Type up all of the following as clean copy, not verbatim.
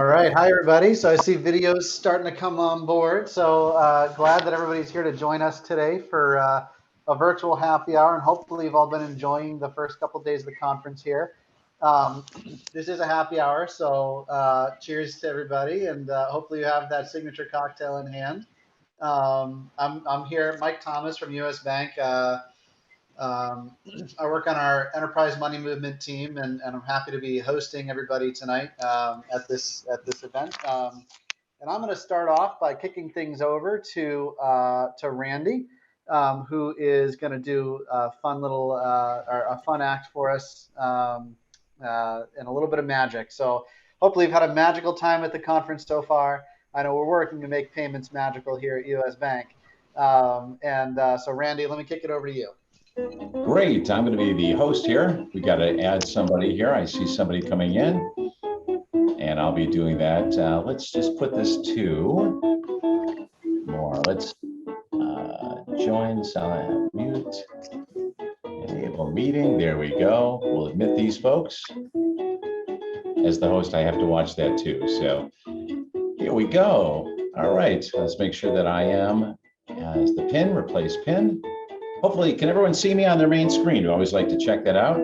right. Hi, everybody. So I see videos starting to come on board. So glad that everybody's here to join us today for a virtual happy hour. And hopefully you've all been enjoying the first couple of days of the conference here. Um, this is a happy hour. So cheers to everybody. And hopefully you have that signature cocktail in hand. I'm here, Mike Thomas from US Bank. Um, I work on our enterprise money movement team, and I'm happy to be hosting everybody tonight at this event. And I'm going to start off by kicking things over to Randy, who is going to do a fun little or a fun act for us and a little bit of magic. So hopefully you've had a magical time at the conference so far. I know we're working to make payments magical here at US Bank. So Randy, let me kick it over to you. Great. I'm going to be the host here. We got to add somebody here. I see somebody coming in, and I'll be doing that. Let's just put this to more. Let's join, silent, mute, enable meeting. There we go. We'll admit these folks. As the host, I have to watch that too. So here we go. All right. Let's make sure that I am as the pin, replace pin. Hopefully, can everyone see me on their main screen? I always like to check that out.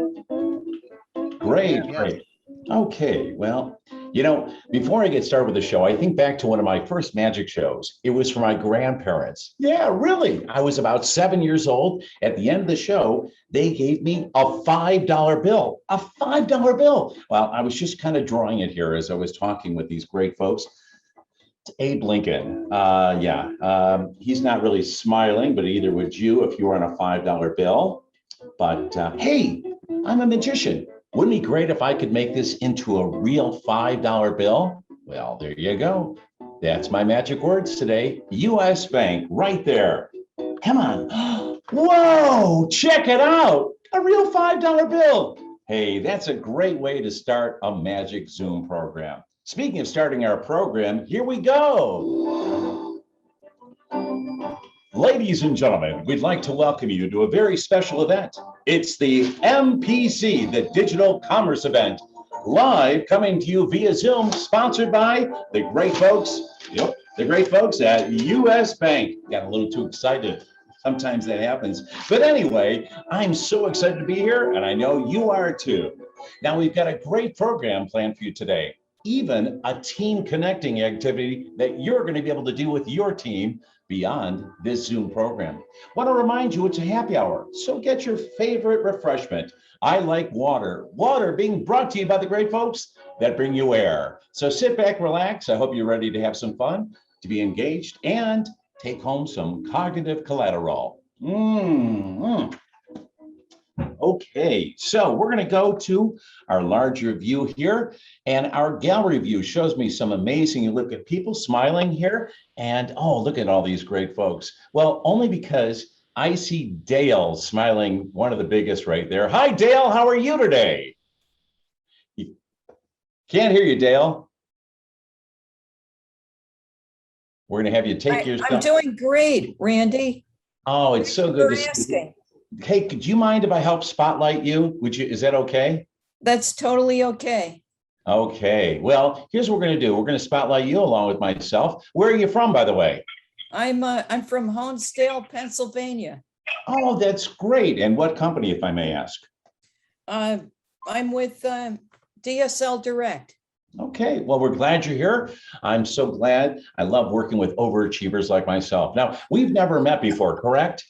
Great, great. Okay, well, you know, before I get started with the show, I think back to one of my first magic shows. It was for my grandparents. Yeah, really. I was about 7 years old. At the end of the show, they gave me a $5 bill, a $5 bill. Well, I was just kind of drawing it here as I was talking with these great folks. Abe Lincoln, he's not really smiling, but either would you if you were on a $5 bill. But hey, I'm a magician. Wouldn't it be great if I could make this into a real $5 bill? Well, there you go. That's my magic words today. US Bank, right there. Come on. Whoa, check it out. A real $5 bill. Hey, that's a great way to start a magic Zoom program. Speaking of starting our program, here we go. Ladies and gentlemen, we'd like to welcome you to a very special event. It's the MPC, the Digital Commerce Event, live coming to you via Zoom, sponsored by the great folks, at US Bank. Got a little too excited. Sometimes that happens. But anyway, I'm so excited to be here, and I know you are too. Now, we've got a great program planned for you today. Even a team connecting activity that you're going to be able to do with your team beyond this Zoom program. Want to remind you it's a happy hour, so get your favorite refreshment. I like water. Water being brought to you by the great folks that bring you air. So sit back, relax. I hope you're ready to have some fun, to be engaged, and take home some cognitive collateral. Okay, so we're going to go to our larger view here, and our gallery view shows me some amazing, you look at people smiling here, and oh, look at all these great folks. Well, only because I see Dale smiling, one of the biggest right there. Hi, Dale, how are you today? Can't hear you, Dale. We're going to have you take your stuff. I'm doing great, Randy. Oh, it's so good to see you. Hey, could you mind if I help spotlight you? Is that okay? That's totally okay. Okay, well, here's what we're going to do. We're going to spotlight you along with myself. Where are you from, by the way? I'm from Honesdale, Pennsylvania. Oh, that's great. And what company, if I may ask? I'm with DSL Direct. Okay, well, we're glad you're here. I'm so glad. I love working with overachievers like myself. Now, we've never met before, correct?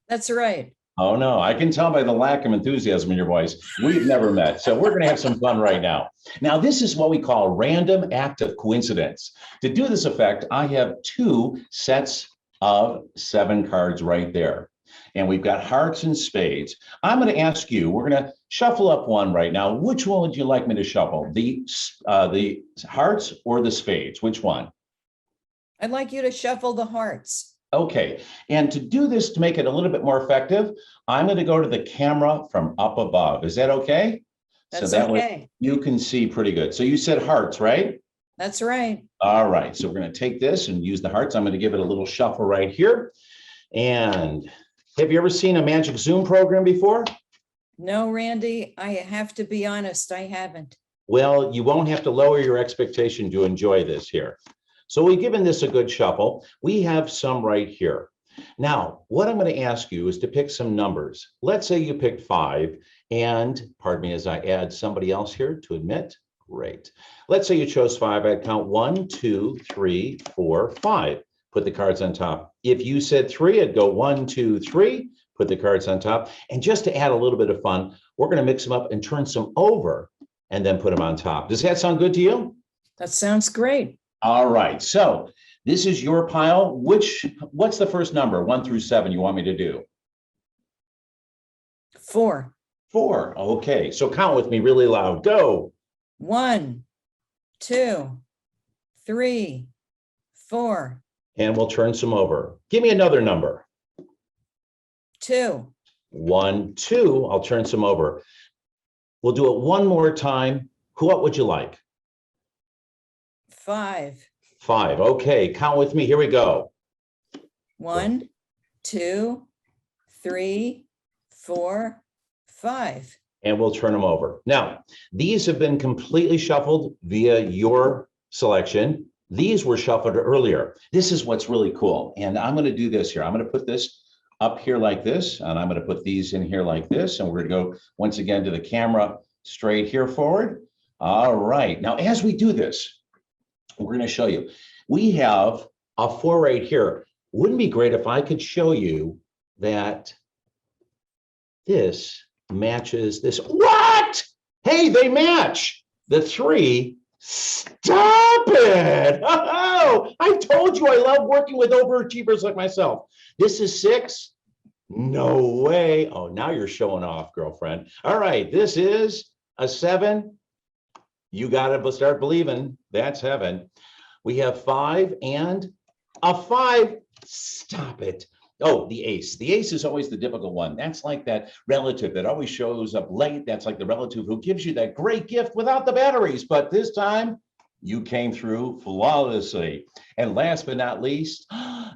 That's right. Oh, no, I can tell by the lack of enthusiasm in your voice. We've never met. So we're going to have some fun right now. Now, this is what we call random act of coincidence. To do this effect, I have 2 sets of 7 cards right there. And we've got hearts and spades. I'm going to ask you, we're going to shuffle up one right now. Which one would you like me to shuffle? The hearts or the spades? Which one? I'd like you to shuffle the hearts. Okay, and to do this, to make it a little bit more effective, I'm going to go to the camera from up above. Is that okay? That's so that okay. Way you can see pretty good. So you said hearts, right? That's right. All right, so we're going to take this and use the hearts. I'm going to give it a little shuffle right here. And have you ever seen a magic Zoom program before? No, Randy, I have to be honest, I haven't. Well, you won't have to lower your expectation to enjoy this here. So we've given this a good shuffle. We have some right here. Now, what I'm going to ask you is to pick some numbers. Let's say you picked 5, and pardon me as I add somebody else here to admit. Great. Let's say you chose 5. I'd count 1, 2, 3, 4, 5. Put the cards on top. If you said 3, I'd go 1, 2, 3. Put the cards on top. And just to add a little bit of fun, we're going to mix them up and turn some over and then put them on top. Does that sound good to you? That sounds great. All right. So this is your pile. What's the first number, 1 through 7, you want me to do? 4. 4. Okay. So count with me really loud. Go. 1, 2, 3, 4. And we'll turn some over. Give me another number. 2. 1, 2. I'll turn some over. We'll do it one more time. What would you like? 5. 5. Okay. Count with me. Here we go. 1, 2, 3, 4, 5. And we'll turn them over. Now, these have been completely shuffled via your selection. These were shuffled earlier. This is what's really cool. And I'm going to do this here. I'm going to put this up here like this, and I'm going to put these in here like this. And we're going to go once again to the camera straight here forward. All right. Now, as we do this, we're going to show you. We have a 4 right here. Wouldn't it be great if I could show you that this matches this? What? Hey, they match. The 3. Stop it. Oh, I told you I love working with overachievers like myself. This is 6. No way. Oh, now you're showing off, girlfriend. All right, this is a 7. You got to start believing. That's heaven. We have 5 and a 5. Stop it. Oh, the ace. The ace is always the difficult one. That's like that relative that always shows up late. That's like the relative who gives you that great gift without the batteries. But this time you came through flawlessly. And last but not least,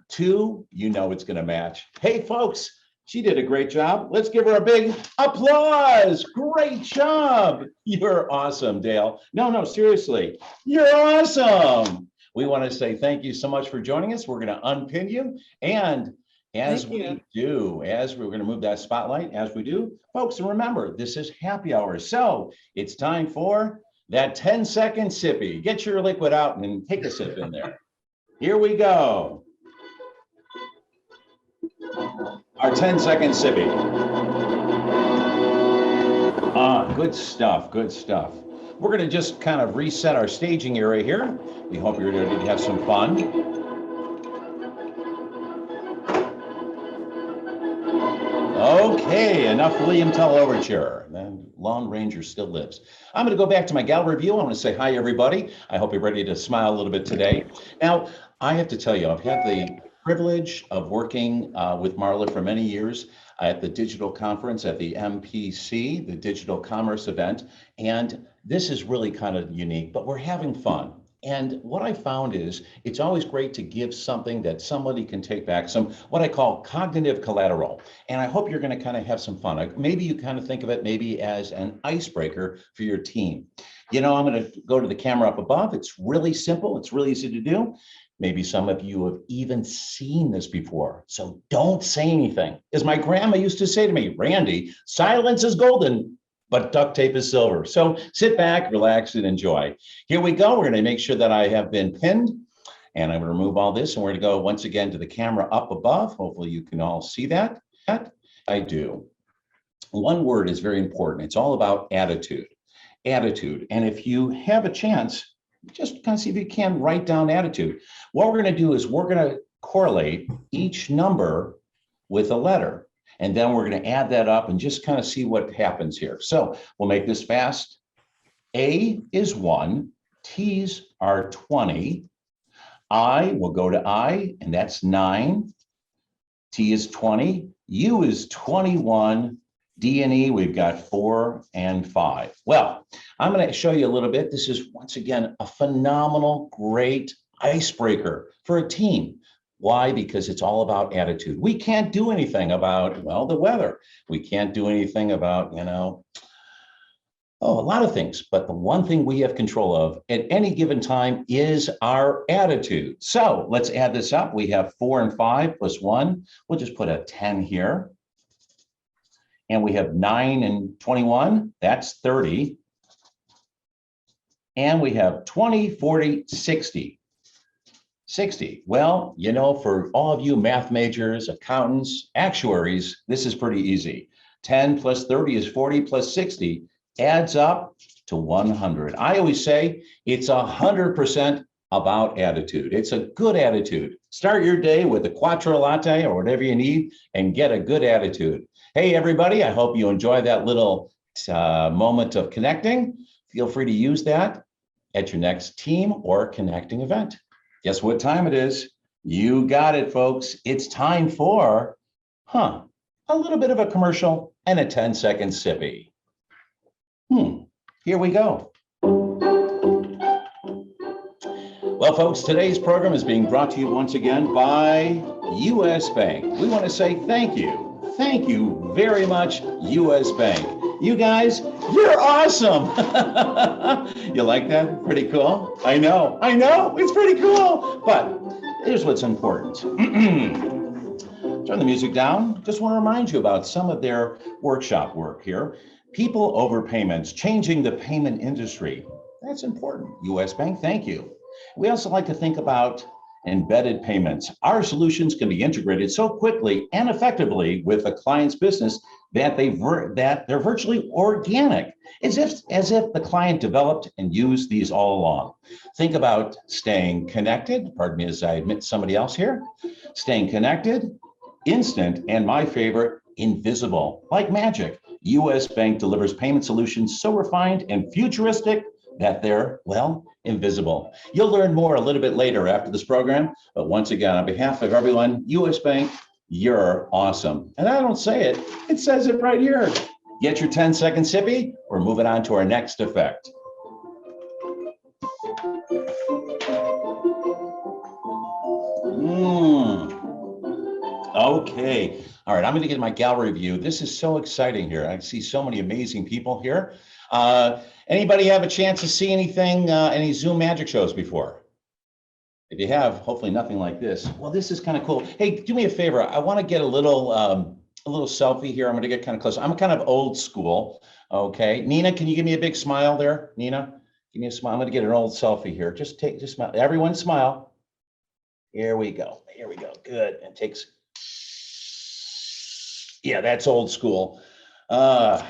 2, you know it's going to match. Hey, folks, she did a great job. Let's give her a big applause. Great job. You're awesome, Dale. No, seriously. You're awesome. We want to say thank you so much for joining us. We're going to unpin you. And as we're going to move that spotlight, as we do, folks, and remember, this is happy hour. So it's time for that 10-second sippy. Get your liquid out and take a sip in there. Here we go. Our 10-second sippy. Good stuff, good stuff. We're going to just kind of reset our staging area here. We hope you're ready to have some fun. Okay, enough William Tell overture. The Lone Ranger still lives. I'm going to go back to my gallery view. I want to say hi, everybody. I hope you're ready to smile a little bit today. Now, I have to tell you, I've had the privilege of working with Marla for many years at the digital conference at the MPC, the digital commerce event. And this is really kind of unique, but we're having fun. And what I found is it's always great to give something that somebody can take back, some what I call cognitive collateral. And I hope you're going to kind of have some fun. Maybe you kind of think of it maybe as an icebreaker for your team. You know, I'm going to go to the camera up above. It's really simple. It's really easy to do. Maybe some of you have even seen this before. So don't say anything. As my grandma used to say to me, Randy, silence is golden, but duct tape is silver. So sit back, relax, and enjoy. Here we go. We're going to make sure that I have been pinned. And I'm going to remove all this. And we're going to go once again to the camera up above. Hopefully you can all see that. I do. One word is very important. It's all about attitude. Attitude. And if you have a chance, just kind of see if you can write down attitude. What we're going to do is we're going to correlate each number with a letter. And then we're going to add that up and just kind of see what happens here. So we'll make this fast. A is 1. T's are 20. I will go to I, and that's 9. T is 20. U is 21. D and E, we've got 4 and 5. Well, I'm going to show you a little bit. This is, once again, a phenomenal, great icebreaker for a team. Why? Because it's all about attitude. We can't do anything about, well, the weather. We can't do anything about, Oh, a lot of things, but the one thing we have control of at any given time is our attitude. So let's add this up. We have 4 and 5 plus 1. We'll just put a 10 here. And we have 9 and 21. That's 30. And we have 20, 40, 60. 60. Well, you know, for all of you math majors, accountants, actuaries, this is pretty easy. 10 plus 30 is 40 plus 60 adds up to 100. I always say it's 100% about attitude. It's a good attitude. Start your day with a quattro latte or whatever you need and get a good attitude. Hey, everybody, I hope you enjoy that little moment of connecting. Feel free to use that at your next team or connecting event. Guess what time it is? You got it, folks. It's time for, a little bit of a commercial and a 10-second sippy. Here we go. Well, folks, today's program is being brought to you once again by U.S. Bank. We want to say thank you. Thank you very much, U.S. Bank. You guys, you're awesome. You like that? Pretty cool. I know, it's pretty cool. But here's what's important. Turn the music down. Just want to remind you about some of their workshop work here. People over payments, changing the payment industry. That's important. U.S. Bank, thank you. We also like to think about embedded payments. Our solutions can be integrated so quickly and effectively with a client's business that they're virtually organic, as if the client developed and used these all along. Think about staying connected. Pardon me as I admit somebody else here. Staying connected, instant, and my favorite, invisible, like magic. U.S. Bank delivers payment solutions so refined and futuristic that they're, well, invisible. You'll learn more a little bit later after this program. But once again, on behalf of everyone, U.S. Bank, you're awesome. And I don't say it, it says it right here. Get your 10-second sippy. We're moving on to our next effect. Okay. All right, I'm going to get my gallery view. This is so exciting here. I see so many amazing people here. Anybody have a chance to see anything, any Zoom magic shows before? If you have, hopefully nothing like this. Well, this is kind of cool. Hey, do me a favor. I want to get a little selfie here. I'm going to get kind of close. I'm kind of old school. Okay, Nina, can you give me a big smile there? Nina, give me a smile. I'm going to get an old selfie here. Just smile. Everyone smile. Here we go. Here we go. Good. And takes. Yeah, that's old school. For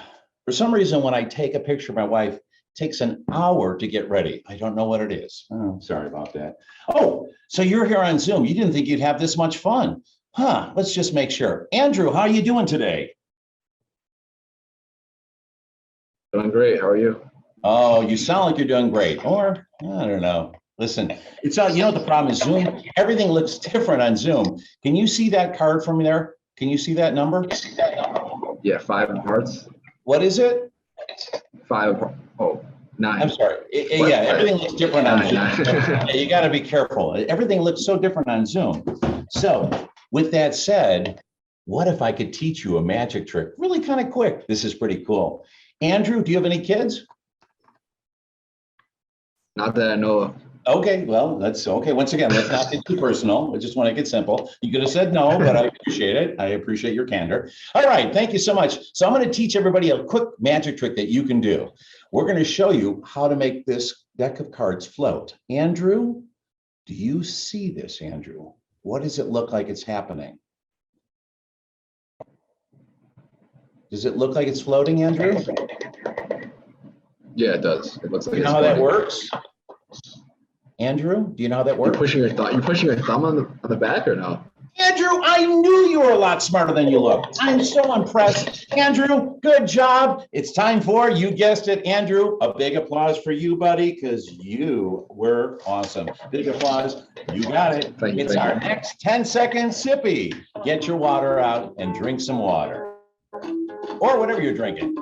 some reason, when I take a picture of my wife, it takes an hour to get ready. I don't know what it is. Oh, sorry about that. Oh, so you're here on Zoom. You didn't think you'd have this much fun. Let's just make sure. Andrew, how are you doing today? Doing great. How are you? Oh, you sound like you're doing great. Or, I don't know. Listen, it's not, you know, the problem is Zoom, everything looks different on Zoom. Can you see that card from there? Can you see that number? Yeah, 5 parts. What is it? 5. Oh, 9. I'm sorry. Yeah, everything looks different on Zoom. Yeah, you got to be careful. Everything looks so different on Zoom. So with that said, what if I could teach you a magic trick really kind of quick? This is pretty cool. Andrew, do you have any kids? Not that I know of. Okay, well, that's okay. Once again, let's not get too personal. I just want to get simple. You could have said no, but I appreciate it. I appreciate your candor. All right, thank you so much. So I'm going to teach everybody a quick magic trick that you can do. We're going to show you how to make this deck of cards float. Andrew, do you see this, Andrew? What does it look like it's happening? Does it look like it's floating, Andrew? Yeah, it does. It looks like. You know how that works? Andrew, do you know how that works? You're pushing your thumb on the back or no? Andrew, I knew you were a lot smarter than you look. I'm so impressed. Andrew, good job. It's time for, you guessed it, Andrew, a big applause for you, buddy, because you were awesome. Big applause. You got it. It's our next 10-second sippy. Get your water out and drink some water. Or whatever you're drinking.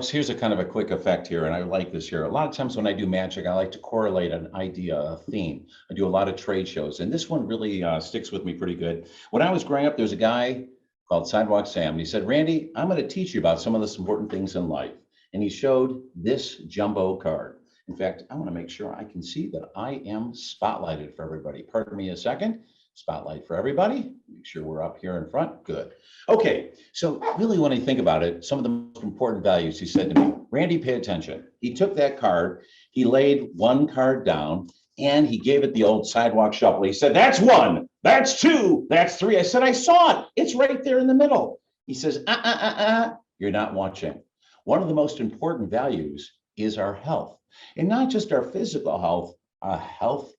folks, here's a kind of a quick effect here, and I like this here. A lot of times when I do magic, I like to correlate an idea, a theme. I do a lot of trade shows, and this one really sticks with me pretty good. When I was growing up, there's a guy called Sidewalk Sam, and he said, Randy, I'm going to teach you about some of the important things in life. And he showed this jumbo card. In fact, I want to make sure I can see that I am spotlighted for everybody. Pardon me a second. Spotlight for everybody. Make sure we're up here in front. Good. Okay, so really when I think about it, some of the most important values he said to me, Randy, pay attention. He took that card, he laid one card down, and he gave it the old sidewalk shuffle. He said, that's one, that's two, that's three. I said, I saw it. It's right there in the middle. He says, you're not watching. One of the most important values is our health, and not just our physical health,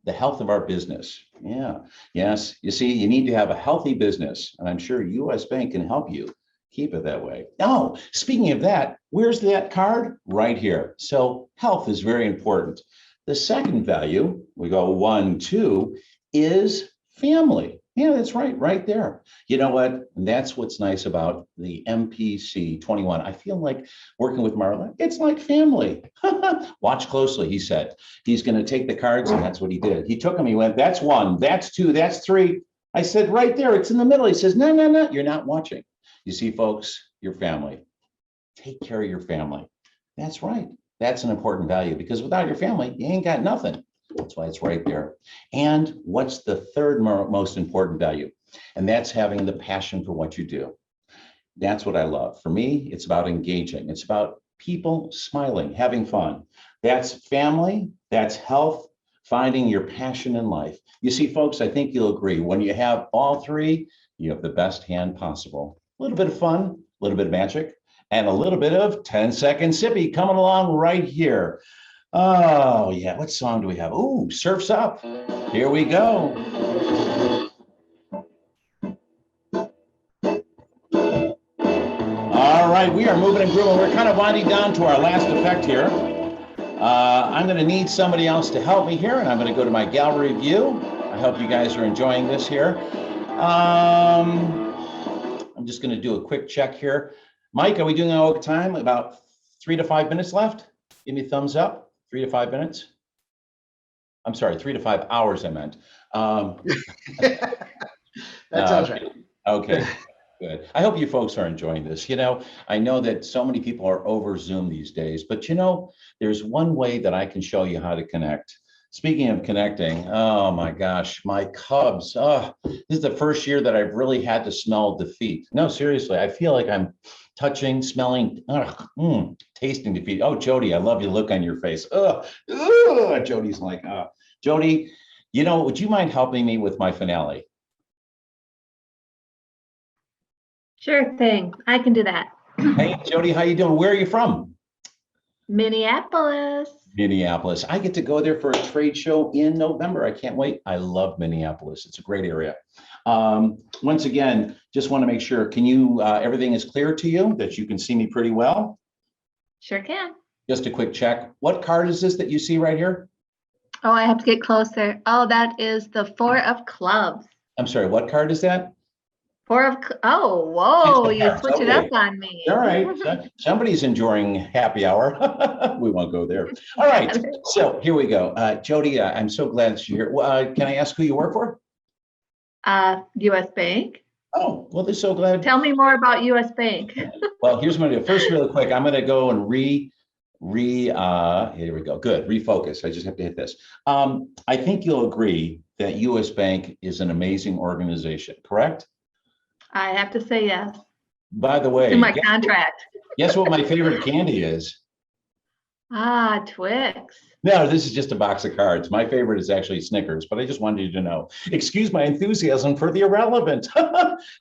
the health of our business. Yeah, yes. You see, you need to have a healthy business, and I'm sure US Bank can help you keep it that way. Oh, speaking of that, where's that card? Right here. So health is very important. The second value, we go 1, 2, is family. Yeah, that's right there. You know what? And that's what's nice about the MPC21. I feel like working with Marla, it's like family. Watch closely, he said. He's going to take the cards, and that's what he did. He took them, he went, that's one, that's two, that's three. I said, right there, it's in the middle. He says, no, you're not watching. You see, folks, your family. Take care of your family. That's right. That's an important value, because without your family, you ain't got nothing. That's why it's right there. And what's the third most important value? And that's having the passion for what you do. That's what I love. For me, it's about engaging. It's about people smiling, having fun. That's family, that's health, finding your passion in life. You see, folks, I think you'll agree. When you have all three, you have the best hand possible. A little bit of fun, a little bit of magic, and a little bit of 10-second sippy coming along right here. Oh, yeah. What song do we have? Ooh, Surf's Up. Here we go. All right, we are moving and grooving. We're kind of winding down to our last effect here. I'm going to need somebody else to help me here, and I'm going to go to my gallery view. I hope you guys are enjoying this here. I'm just going to do a quick check here. Mike, are we doing all the time? About 3 to 5 minutes left? Give me a thumbs up. 3 to 5 minutes. I'm sorry, 3 to 5 hours, I meant. That sounds right. Okay, good. I hope you folks are enjoying this. You know, I know that so many people are over Zoom these days, but you know, there's one way that I can show you how to connect. Speaking of connecting, oh my gosh, my Cubs. Oh, this is the first year that I've really had to smell defeat. No, seriously, I feel like I'm touching, smelling, tasting defeat. Oh, Jody, I love your look on your face. Jody's like, Jody, you know, would you mind helping me with my finale? Sure thing. I can do that. Hey, Jody, how you doing? Where are you from? Minneapolis. Minneapolis. I get to go there for a trade show in November. I can't wait. I love Minneapolis. It's a great area. Once again, just want to make sure, can you, everything is clear to you, that you can see me pretty well? Sure can. Just a quick check. What card is this that you see right here? Oh, I have to get closer. Oh, that is the 4 of clubs. I'm sorry, what card is that? 4 of, oh, whoa, you Cards, switch it okay. up on me. All right, somebody's enjoying happy hour. We won't go there. All right, so here we go. Jody, I'm so glad that you're here. Can I ask who you work for? US Bank. Oh, well, they're so glad. Tell me more about US Bank. Well, here's what I'm gonna do. First, really quick, I'm gonna go and here we go. Good, refocus. I just have to hit this. I think you'll agree that US Bank is an amazing organization, correct? I have to say yes. By the way, To my contract. Guess what my favorite candy is? Twix. No, this is just a box of cards. My favorite is actually Snickers, but I just wanted you to know. Excuse my enthusiasm for the irrelevant.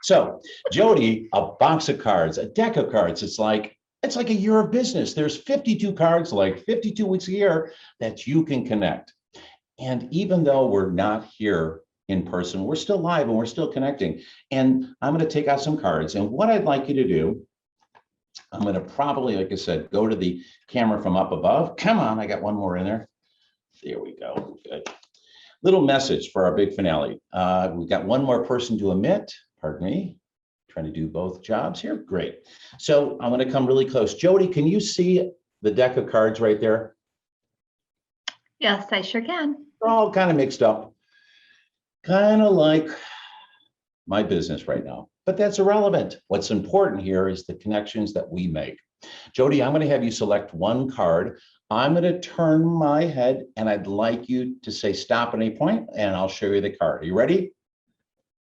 So, Jody, a box of cards, a deck of cards. It's like a year of business. There's 52 cards, like 52 weeks a year that you can connect. And even though we're not here in person, we're still live and we're still connecting. And I'm going to take out some cards. And what I'd like you to do, I'm going to probably, like I said, go to the camera from up above. Come on, I got one more in there. There we go. Good. Little message for our big finale. We've got one more person to emit. Pardon me. trying to do both jobs here. Great. So I'm going to come really close. Jody, can you see the deck of cards right there? Yes, I sure can. They're all kind of mixed up, kind of like my business right now, but that's irrelevant. What's important here is the connections that we make. Jody, I'm going to have you select one card. I'm going to turn my head and I'd like you to say stop at any point and I'll show you the card. Are you ready?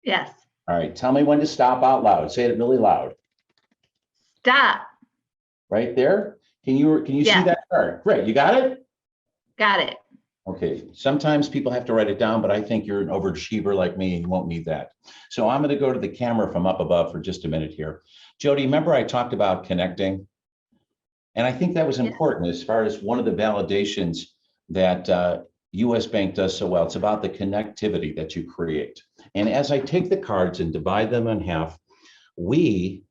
Yes. All right, tell me when to stop out loud. Say it really loud. Stop. Right there. Can you see Yeah. that card? Great, you got it? Got it. Okay, sometimes people have to write it down, but I think you're an overachiever like me and you won't need that. So I'm going to go to the camera from up above for just a minute here. Jody, remember I talked about connecting? And I think that was important as far as one of the validations that US Bank does so well. It's about the connectivity that you create. And as I take the cards and divide them in half, hold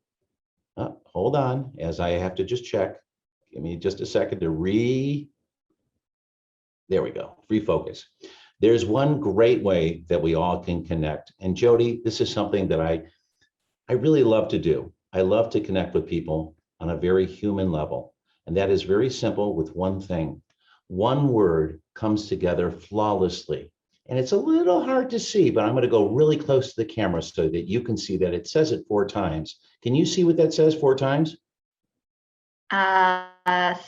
on, as I have to just check. Give me just a second to there we go, refocus. There's one great way that we all can connect. And Jody, this is something that I really love to do. I love to connect with people on a very human level. And that is very simple with one thing. One word comes together flawlessly. And it's a little hard to see, but I'm going to go really close to the camera so that you can see that it says it 4 times. Can you see what that says 4 times?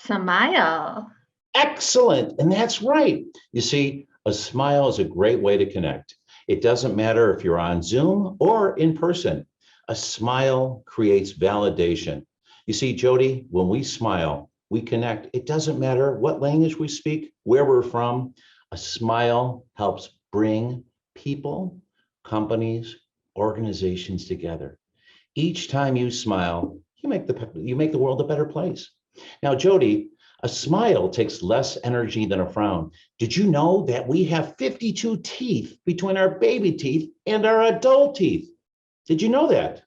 Smile. Excellent. And that's right. You see, a smile is a great way to connect. It doesn't matter if you're on Zoom or in person. A smile creates validation. You see, Jody, when we smile, we connect. It doesn't matter what language we speak, where we're from. A smile helps bring people, companies, organizations together. Each time you smile, you make the world a better place. Now, Jody, a smile takes less energy than a frown. Did you know that we have 52 teeth between our baby teeth and our adult teeth? Did you know that?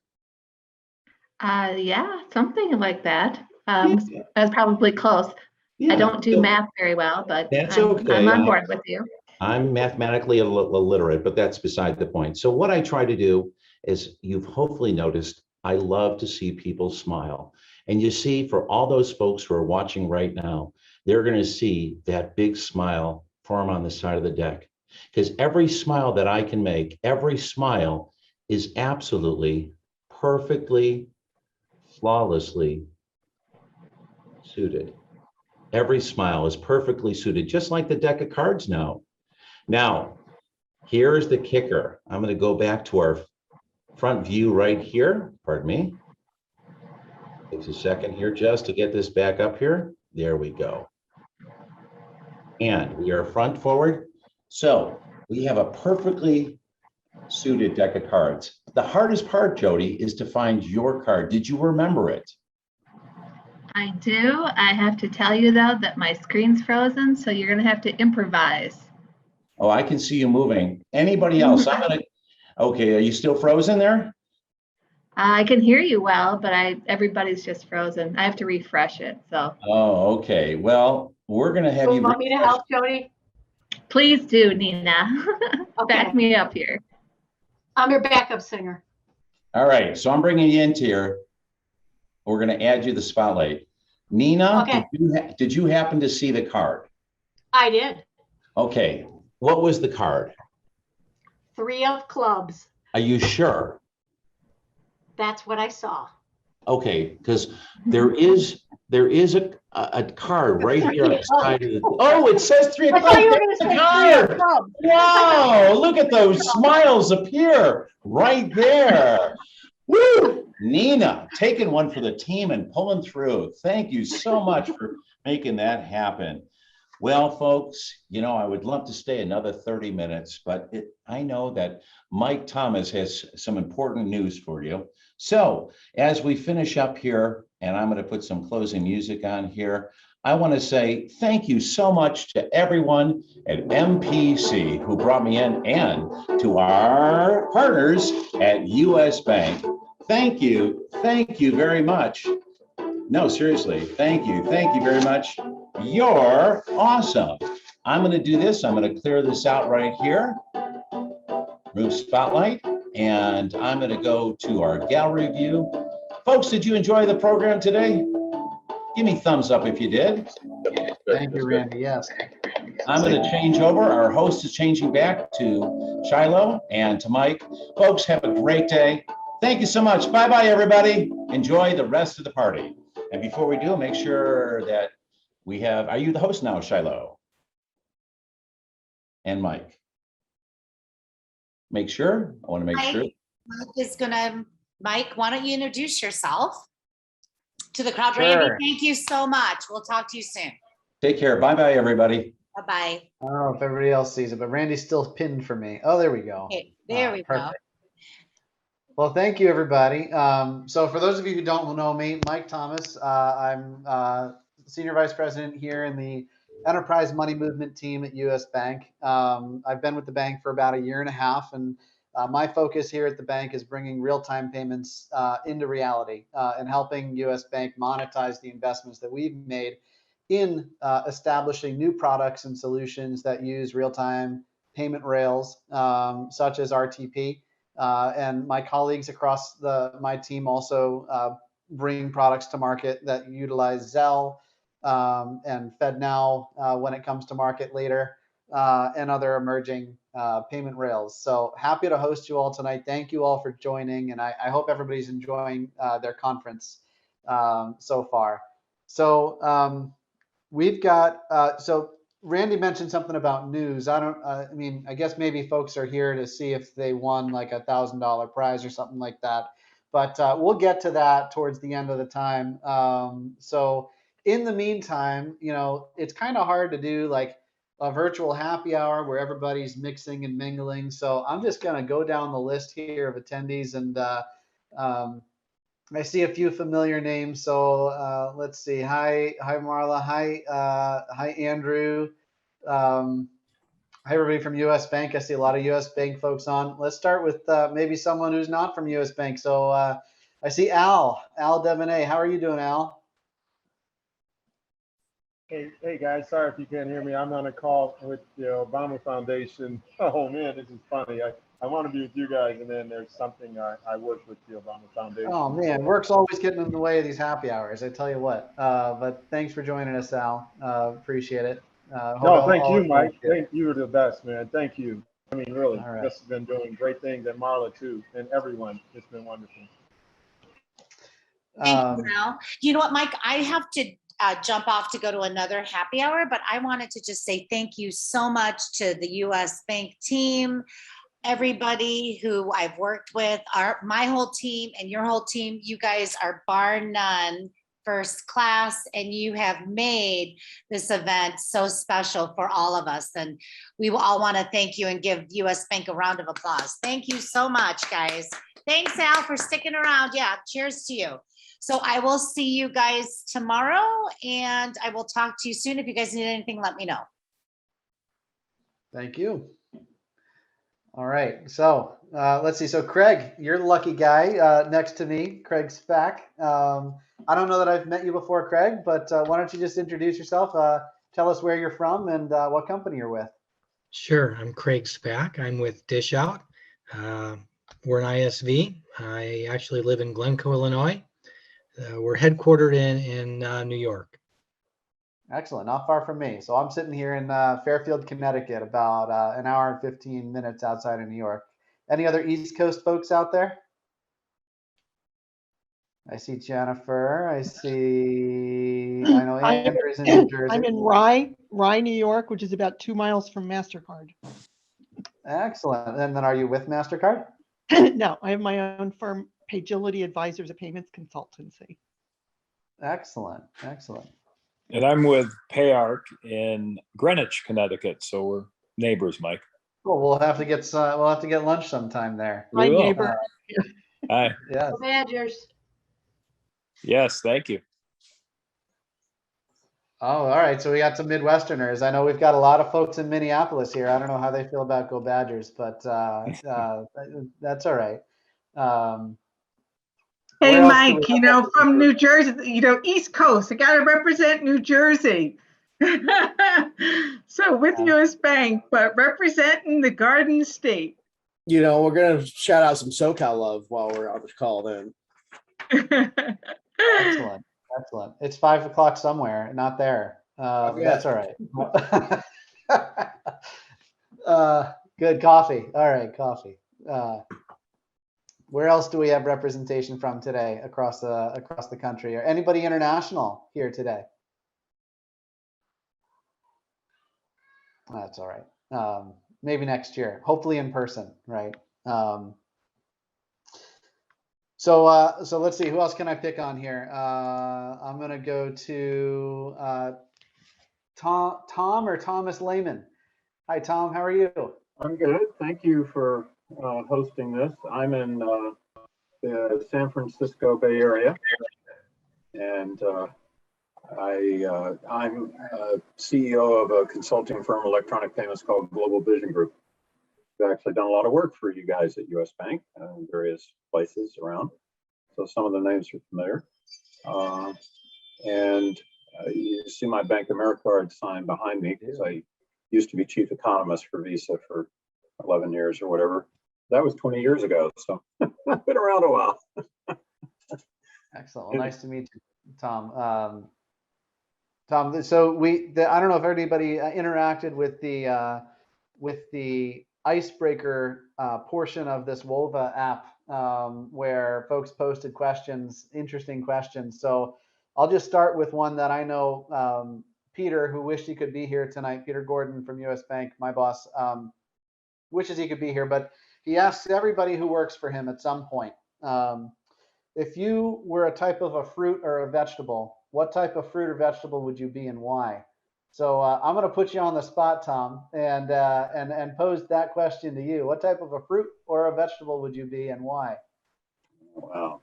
Yeah, something like that. Yeah. That's probably close. Yeah. I don't do math very well, but That's I'm okay. on board with you. I'm mathematically illiterate, but that's beside the point. So what I try to do is, you've hopefully noticed, I love to see people smile. And you see, for all those folks who are watching right now, they're going to see that big smile form on the side of the deck. Because every smile that I can make, every smile is absolutely, perfectly, flawlessly suited. Every smile is perfectly suited, just like the deck of cards now. Now, here's the kicker. I'm going to go back to our front view right here. Pardon me. Takes a second here just to get this back up here. There we go. And we are front forward. So we have a perfectly suited deck of cards. The hardest part, Jody, is to find your card. Did you remember it? I do. I have to tell you, though, that my screen's frozen, so you're going to have to improvise. Oh, I can see you moving. Anybody else? Okay, are you still frozen there? I can hear you well, but everybody's just frozen. I have to refresh it. So Oh, okay. Well, we're going to have you. Want me to help, Jody? please do, Nina. Back Okay. me up here. I'm your backup singer. All right, so I'm bringing you into here. We're going to add you the spotlight. Nina, Okay. did you happen to see the card? I did. Okay, what was the card? 3 of clubs. Are you sure? That's what I saw. Okay, because there is a card right here on the side of the. Oh, it says 3 I o'clock. thought you were There's going the to say 3 of card. clubs. Wow, look at those smiles appear right there. Woo! Nina, taking one for the team and pulling through. Thank you so much for making that happen. Well, folks, you know, I would love to stay another 30 minutes, but I know that Mike Thomas has some important news for you. So as we finish up here, and I'm going to put some closing music on here, I want to say thank you so much to everyone at MPC who brought me in, and to our partners at US Bank. Thank you very much. No, seriously, thank you very much. You're awesome. I'm going to do this. I'm going to clear this out right here. Remove spotlight. and I'm going to go to our gallery view. Folks, did you enjoy the program today? Give me thumbs up if you did. Thank you, Randy. Yes. I'm going to change over. Our host is changing back to Shiloh and to Mike. Folks, have a great day. Thank you so much. Bye-bye, everybody. Enjoy the rest of the party. And before we do, make sure that we have, are you the host now, Shiloh? And Mike? Make sure, I want to make sure. Mike, why don't you introduce yourself to the crowd? Sure. Randy, thank you so much. We'll talk to you soon. Take care. Bye-bye, everybody. Bye-bye. I don't know if everybody else sees it, but Randy's still pinned for me. Oh, there we go. Okay, there we go. Perfect. Well, thank you, everybody. So for those of you who don't know me, Mike Thomas, I'm Senior Vice President here in the Enterprise Money Movement team at US Bank. I've been with the bank for about 1.5 years, and my focus here at the bank is bringing real-time payments into reality and helping US Bank monetize the investments that we've made in establishing new products and solutions that use real-time payment rails, such as RTP. And my colleagues across my team also bring products to market that utilize Zelle and FedNow when it comes to market later, and other emerging payment rails. So happy to host you all tonight. Thank you all for joining, and I hope everybody's enjoying their conference so far. So we've got, so Randy mentioned something about news. I mean, I guess maybe folks are here to see if they won like $1,000 prize or something like that. But we'll get to that towards the end of the time. So in the meantime, you know, it's kind of hard to do like a virtual happy hour where everybody's mixing and mingling. So I'm just going to go down the list here of attendees, and I see a few familiar names. So let's see. Hi, Marla. Hi, Andrew. Hi, everybody from US Bank. I see a lot of US Bank folks on. Let's start with maybe someone who's not from US Bank. So I see Al Devaney. How are you doing, Al? Hey guys, sorry if you can't hear me. I'm on a call with the Obama Foundation. Oh man, this is funny. I want to be with you guys, and then there's something I work with the Obama Foundation. Oh man, work's always getting in the way of these happy hours, I tell you what. But thanks for joining us, Al. Appreciate it. No, thank you, Mike. Thank you. You're the best, man. Thank you. I mean, really, All right. This has been doing great things, and Marla too, and everyone. It's been wonderful. Thank you, Al. You know what, Mike? I have to jump off to go to another happy hour, but I wanted to just say thank you so much to the US Bank team, everybody who I've worked with, my whole team and your whole team. You guys are bar none first class, and you have made this event so special for all of us. And we all want to thank you and give US Bank a round of applause. Thank you so much, guys. Thanks, Al, for sticking around. Yeah, cheers to you. So I will see you guys tomorrow, and I will talk to you soon. If you guys need anything, let me know. Thank you. All right, so let's see. So Craig, you're the lucky guy next to me, Craig Spack. I don't know that I've met you before, Craig, but why don't you just introduce yourself, tell us where you're from and what company you're with. Sure, I'm Craig Spack. I'm with Dish Out. We're an ISV. I actually live in Glencoe, Illinois. We're headquartered in New York. Excellent, not far from me. So I'm sitting here in Fairfield, Connecticut, about an hour and 15 minutes outside of New York. Any other East Coast folks out there? I see Jennifer. I know Andrew's in New Jersey. I'm in Rye, New York, which is about 2 miles from MasterCard. Excellent. And then are you with MasterCard? No, I have my own firm, Pagility Advisors, a payments consultancy. Excellent, excellent. And I'm with Payarc in Greenwich, Connecticut. So we're neighbors, Mike. Cool. We'll have to get lunch sometime there. My neighbor. Hi. Yes. Go Badgers. Yes, thank you. Oh, all right. So we got some Midwesterners. I know we've got a lot of folks in Minneapolis here. I don't know how they feel about Go Badgers, but that's all right. Hey, Mike, from New Jersey, East Coast, I got to represent New Jersey. So with US Bank, but representing the Garden State. you know, we're gonna shout out some SoCal love while we're on the call then. Excellent. Excellent. It's 5 o'clock somewhere, not there. That's all right. Good coffee. All right, coffee. Where else do we have representation from today across the country? Or anybody international here today? That's all right. Maybe next year, hopefully in person, right? So let's see, who else can I pick on here? I'm gonna go to Tom or Thomas Lehman. Hi, Tom. How are you? I'm good. Thank you for hosting this. I'm in the San Francisco Bay Area, and I'm CEO of a consulting firm, electronic payments, called Global Vision Group. We've actually done a lot of work for you guys at US Bank in various places around. So some of the names are familiar. And you see my Bank of America card sign behind me, because I used to be chief economist for Visa for 11 years or whatever. That was 20 years ago, so I've been around a while. Excellent. Well, nice to meet you, Tom. Tom, so I don't know if anybody interacted with the icebreaker portion of this Wolva app, where folks posted questions, interesting questions. So I'll just start with one that I know Peter, who wished he could be here tonight, Peter Gordon from US Bank, my boss, wishes he could be here, but he asks everybody who works for him at some point, if you were a type of a fruit or a vegetable, what type of fruit or vegetable would you be and why? So I'm going to put you on the spot, Tom, and pose that question to you. What type of a fruit or a vegetable would you be and why? Wow.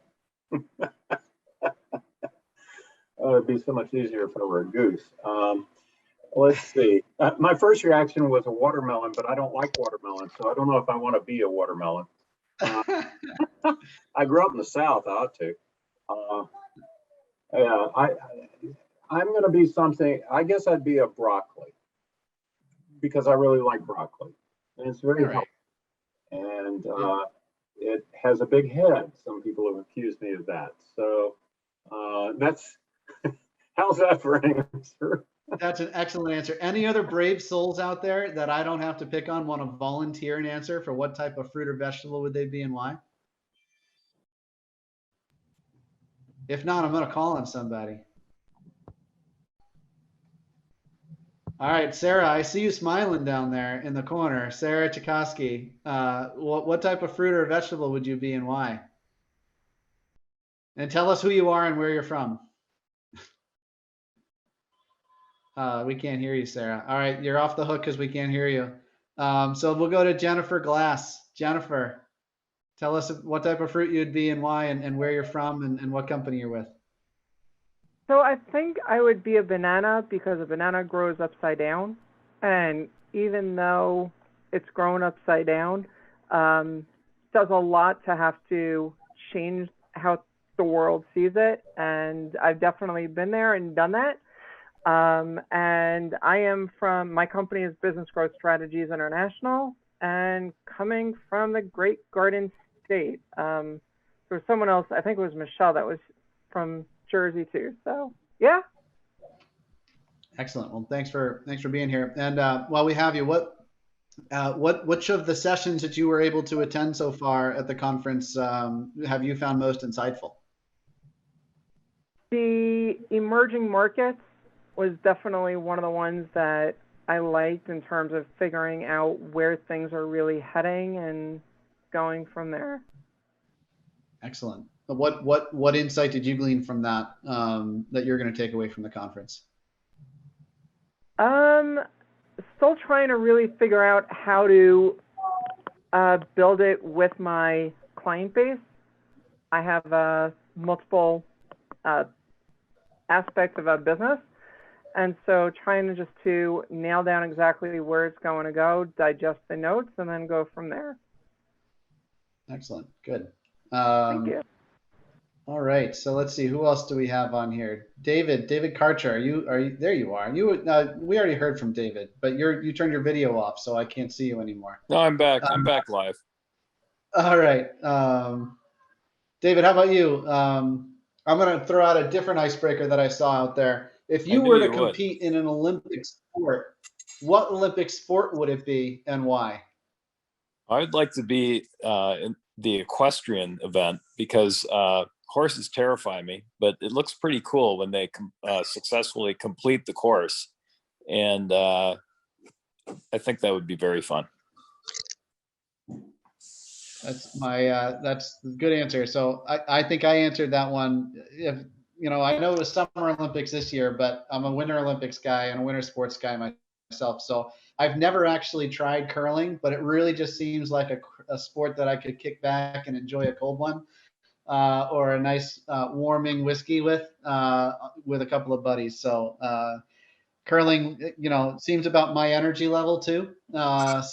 Oh, it'd be so much easier if I were a goose. Let's see. My first reaction was a watermelon, but I don't like watermelon, so I don't know if I want to be a watermelon. I grew up in the South. I ought to. Yeah, I'm going to be something. I guess I'd be a broccoli, because I really like broccoli, and it's very healthy, and it has a big head. Some people have accused me of that. So that's how's that for an answer? That's an excellent answer. Any other brave souls out there that I don't have to pick on want to volunteer an answer for what type of fruit or vegetable would they be and why? If not, I'm going to call on somebody. All right, Sarah, I see you smiling down there in the corner. Sarah Chikoski, what type of fruit or vegetable would you be and why? And tell us who you are and where you're from. We can't hear you, Sarah. All right, you're off the hook because we can't hear you. So we'll go to Jennifer Glass. Jennifer, tell us what type of fruit you'd be and why, and where you're from, and what company you're with. So I think I would be a banana, because a banana grows upside down. And even though it's grown upside down, does a lot to have to change how the world sees it. And I've definitely been there and done that. And I am from, my company is Business Growth Strategies International, and coming from the Great Garden State. There was someone else, I think it was Michelle, that was from Jersey too. So yeah. Excellent. Well, thanks for being here. And while we have you, which of the sessions that you were able to attend so far at the conference have you found most insightful? The emerging markets was definitely one of the ones that I liked, in terms of figuring out where things are really heading and going from there. Excellent. What insight did you glean from that that you're going to take away from the conference? Still trying to really figure out how to build it with my client base. I have multiple aspects of a business, and so trying to just to nail down exactly where it's going to go, digest the notes, and then go from there. Excellent. Good. Thank you. All right. So let's see. Who else do we have on here? David Karcher. Are you there? You are. We already heard from David, but you turned your video off, so I can't see you anymore. No, I'm back. I'm back live. All right. David, how about you? I'm going to throw out a different icebreaker that I saw out there. If I you knew were to you would. compete in an Olympic sport, what Olympic sport would it be and why? I'd like to be in the equestrian event because horses terrify me, but it looks pretty cool when they successfully complete the course. And I think that would be very fun. That's a good answer. So I think I answered that one. If I know it was Summer Olympics this year, but I'm a Winter Olympics guy and a winter sports guy myself. So I've never actually tried curling, but it really just seems like a sport that I could kick back and enjoy a cold one, or a nice warming whiskey with a couple of buddies. So curling, seems about my energy level too. And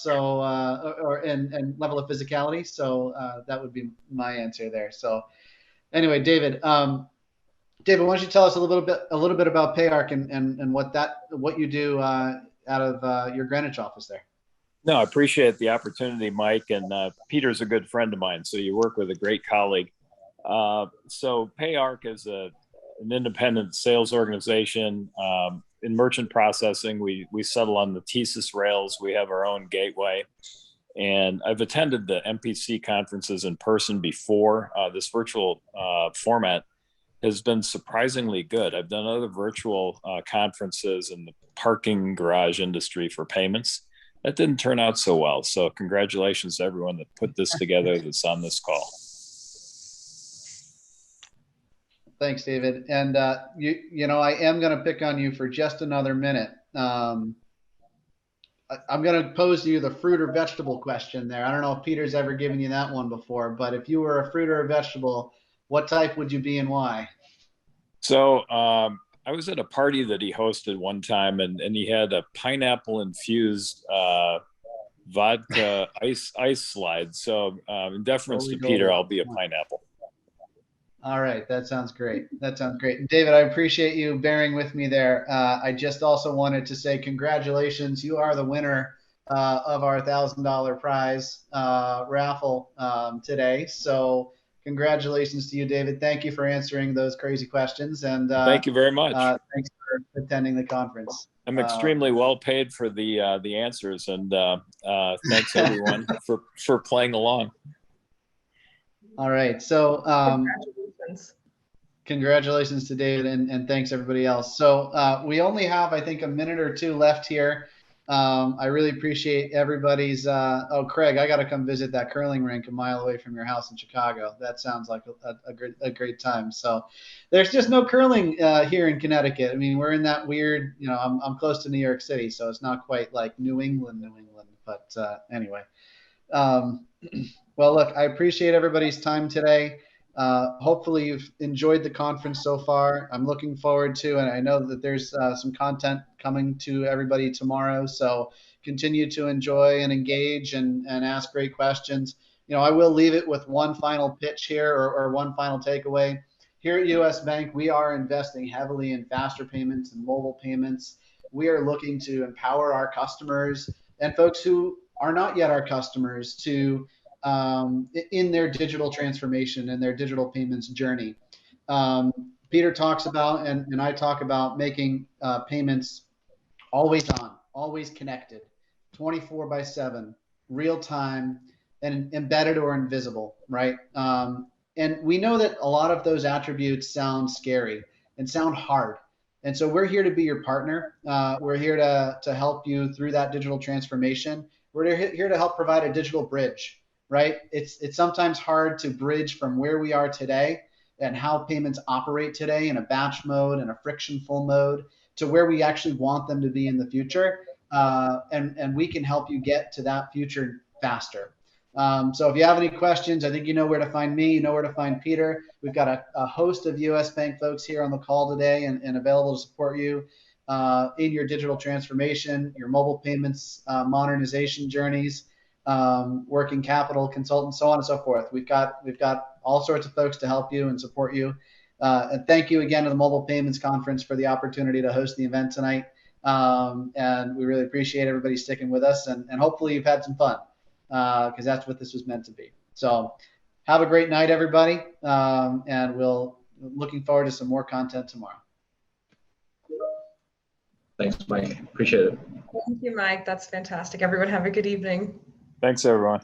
level of physicality. So that would be my answer there. So anyway, David, David, why don't you tell us a little bit about PayArc and what you do out of your Greenwich office there? No, I appreciate the opportunity, Mike. And Peter's a good friend of mine, so you work with a great colleague. So PayArc is an independent sales organization. In merchant processing, we settle on the TSYS rails. We have our own gateway. And I've attended the MPC conferences in person before. This virtual format has been surprisingly good. I've done other virtual conferences in the parking garage industry for payments. That didn't turn out so well. So congratulations to everyone that put this together that's on this call. Thanks, David. And I am going to pick on you for just another minute. I'm going to pose to you the fruit or vegetable question there. I don't know if Peter's ever given you that one before, but if you were a fruit or a vegetable, what type would you be and why? So I was at a party that he hosted one time, and he had a pineapple infused vodka ice slide. So in deference to Peter, I'll be a pineapple. All right, that sounds great. That sounds great. David, I appreciate you bearing with me there. I just also wanted to say congratulations. You are the winner of our $1,000 prize raffle today. So congratulations to you, David. Thank you for answering those crazy questions. And thank you very much. Thanks for attending the conference. I'm extremely well paid for the answers, and thanks everyone for playing along. All right, so congratulations to David, and thanks everybody else. So we only have, I think, a minute or two left here. I really appreciate everybody's. Oh, Craig, I got to come visit that curling rink a mile away from your house in Chicago. That sounds like a great time. So there's just no curling here in Connecticut. I mean, we're in that weird, I'm close to New York City, so it's not quite like New England. But anyway. Well, look, I appreciate everybody's time today. Hopefully you've enjoyed the conference so far. I'm looking forward to, and I know that there's some content coming to everybody tomorrow. So continue to enjoy and engage and ask great questions. I will leave it with one final pitch here or one final takeaway. Here at US Bank, we are investing heavily in faster payments and mobile payments. We are looking to empower our customers and folks who are not yet our customers to in their digital transformation and their digital payments journey. Peter talks about, and I talk about making payments always on, always connected, 24/7, real time, and embedded or invisible, right? And we know that a lot of those attributes sound scary and sound hard. And so we're here to be your partner. We're here to help you through that digital transformation. We're here to help provide a digital bridge, right? It's sometimes hard to bridge from where we are today and how payments operate today in a batch mode and a frictionful mode to where we actually want them to be in the future. And we can help you get to that future faster. So if you have any questions, I think you know where to find me, you know where to find Peter. We've got a host of US Bank folks here on the call today and available to support you in your digital transformation, your mobile payments modernization journeys, working capital consultants, so on and so forth. We've got all sorts of folks to help you and support you. And thank you again to the Mobile Payments Conference for the opportunity to host the event tonight. And we really appreciate everybody sticking with us, and hopefully you've had some fun because that's what this was meant to be. So have a great night, everybody. And we'll looking forward to some more content tomorrow. Thanks, Mike. Appreciate it. Thank you, Mike. That's fantastic. Everyone have a good evening. Thanks, everyone.